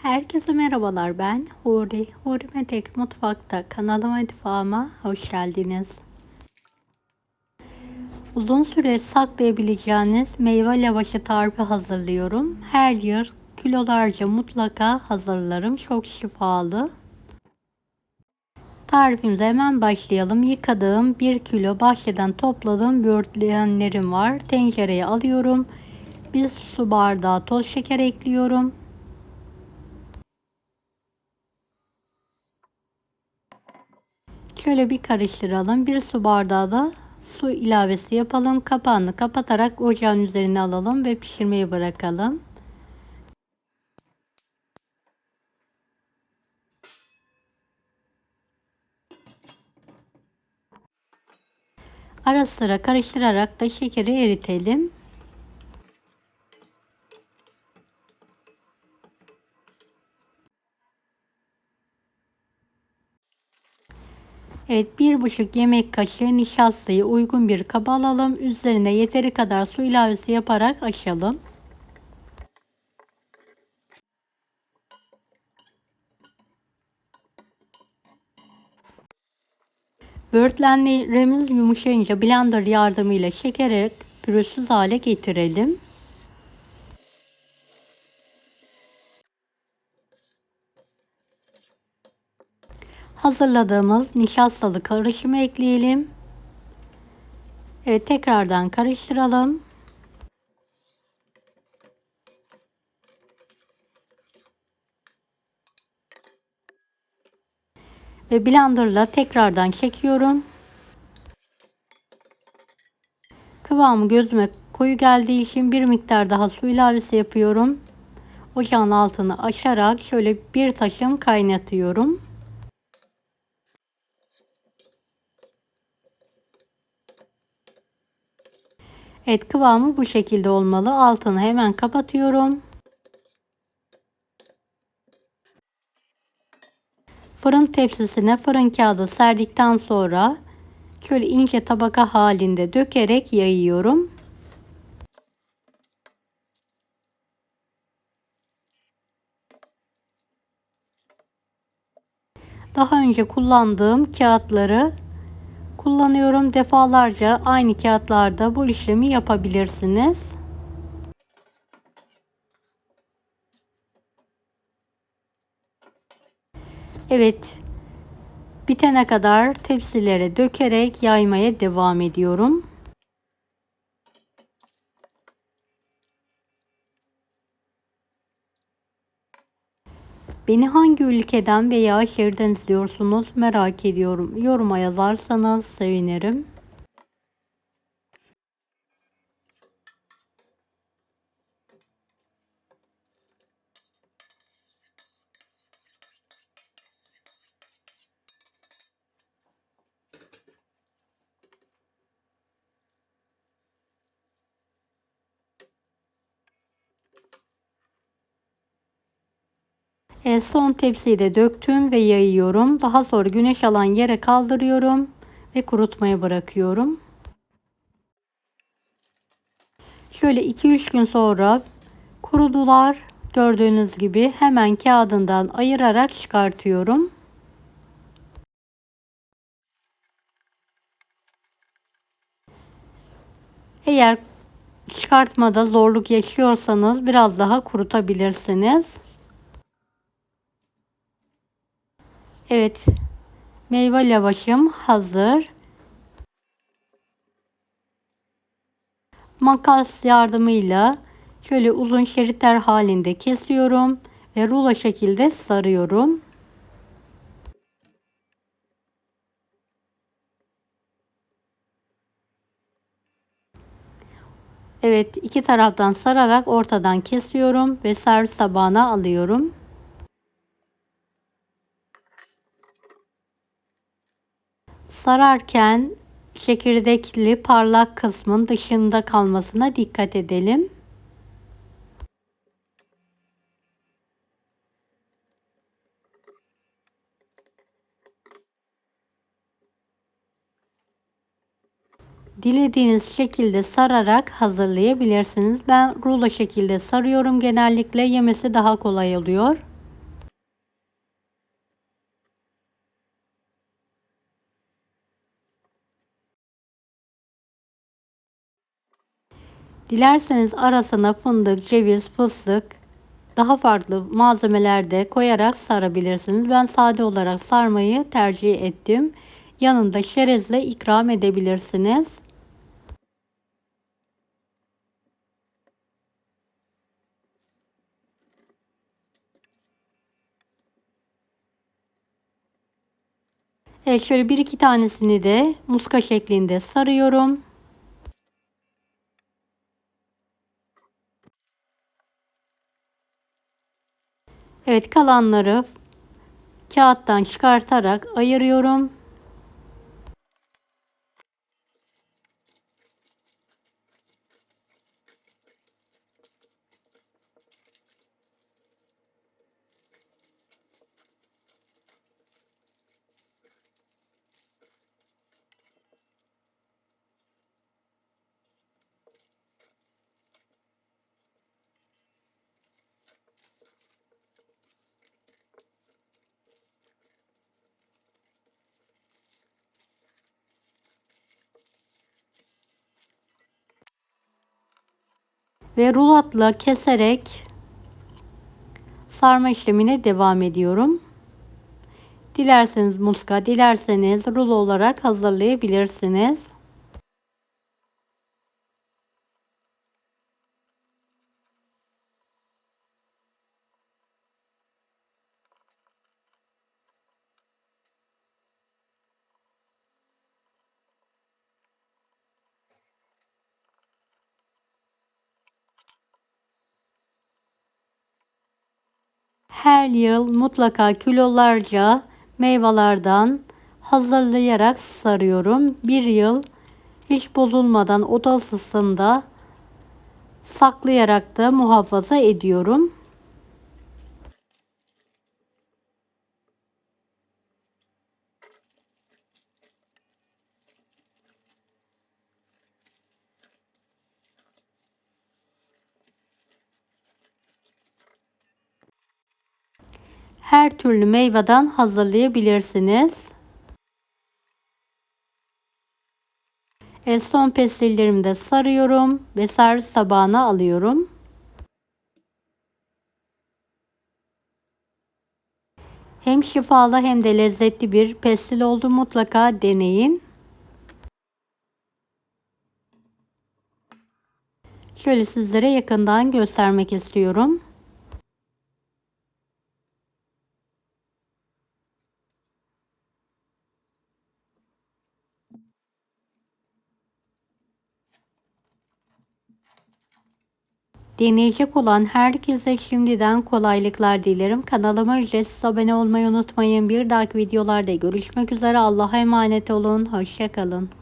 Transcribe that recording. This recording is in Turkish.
Herkese merhabalar, ben Huri. Huri Metek Mutfak'ta kanalıma mutfağıma hoş geldiniz. Uzun süre saklayabileceğiniz meyve lavaşı tarifi hazırlıyorum. Her yıl kilolarca mutlaka hazırlarım. Çok şifalı. Tarifimize hemen başlayalım. Yıkadığım 1 kilo bahçeden topladığım böğürtlenlerim var. Tencereye alıyorum. 1 su bardağı toz şeker ekliyorum. Şöyle bir karıştıralım. 1 su bardağı da su ilavesi yapalım. Kapağını kapatarak ocağın üzerine alalım ve pişirmeye bırakalım. Ara sıra karıştırarak da şekeri eritelim. Evet, 1,5 yemek kaşığı nişastayı uygun bir kaba alalım. Üzerine yeteri kadar su ilavesi yaparak açalım. Böğürtlenlerimiz yumuşayınca blender yardımıyla şekeri pürüzsüz hale getirelim. Hazırladığımız nişastalı karışımı ekleyelim. Evet, tekrardan karıştıralım. Ve blenderla tekrardan çekiyorum. Kıvamı gözüme koyu geldiği için bir miktar daha su ilavesi yapıyorum. Ocağın altını açarak şöyle bir taşım kaynatıyorum. Evet, kıvamı bu şekilde olmalı. Altını hemen kapatıyorum. Fırın tepsisine fırın kağıdı serdikten sonra şöyle ince tabaka halinde dökerek yayıyorum. Daha önce kullandığım kağıtları kullanıyorum. Defalarca aynı kağıtlarda bu işlemi yapabilirsiniz. Evet, bitene kadar tepsilere dökerek yaymaya devam ediyorum. Beni hangi ülkeden veya şehirden izliyorsunuz merak ediyorum. Yoruma yazarsanız sevinirim. Son tepsiyi de döktüm ve yayıyorum. Daha sonra güneş alan yere kaldırıyorum ve kurutmaya bırakıyorum. Şöyle 2-3 gün sonra kurudular. Gördüğünüz gibi hemen kağıdından ayırarak çıkartıyorum. Eğer çıkartmada zorluk yaşıyorsanız biraz daha kurutabilirsiniz. Evet, meyve lavaşım hazır. Makas yardımıyla şöyle uzun şeritler halinde kesiyorum ve rulo şekilde sarıyorum. Evet, iki taraftan sararak ortadan kesiyorum ve servis tabağına alıyorum. Sararken çekirdekli parlak kısmın dışında kalmasına dikkat edelim. Dilediğiniz şekilde sararak hazırlayabilirsiniz. Ben rulo şekilde sarıyorum, genellikle yemesi daha kolay oluyor. Dilerseniz arasına fındık, ceviz, fıstık, daha farklı malzemeler de koyarak sarabilirsiniz. Ben sade olarak sarmayı tercih ettim. Yanında çerezle ikram edebilirsiniz. Evet, şöyle bir iki tanesini de muska şeklinde sarıyorum. Evet, kalanları kağıttan çıkartarak ayırıyorum. Ve rulatla keserek sarma işlemine devam ediyorum. Dilerseniz muska, dilerseniz rulo olarak hazırlayabilirsiniz. Her yıl mutlaka kilolarca meyvelerden hazırlayarak sarıyorum. Bir yıl hiç bozulmadan oda ısısında saklayarak da muhafaza ediyorum. Her türlü meyveden hazırlayabilirsiniz. Son pestillerimi de sarıyorum ve servis tabağına alıyorum. Hem şifalı hem de lezzetli bir pestil oldu. Mutlaka deneyin. Şöyle sizlere yakından göstermek istiyorum. Deneyecek olan herkese şimdiden kolaylıklar dilerim. Kanalıma ücretsiz abone olmayı unutmayın. Bir dahaki videolarda görüşmek üzere. Allah'a emanet olun. Hoşça kalın.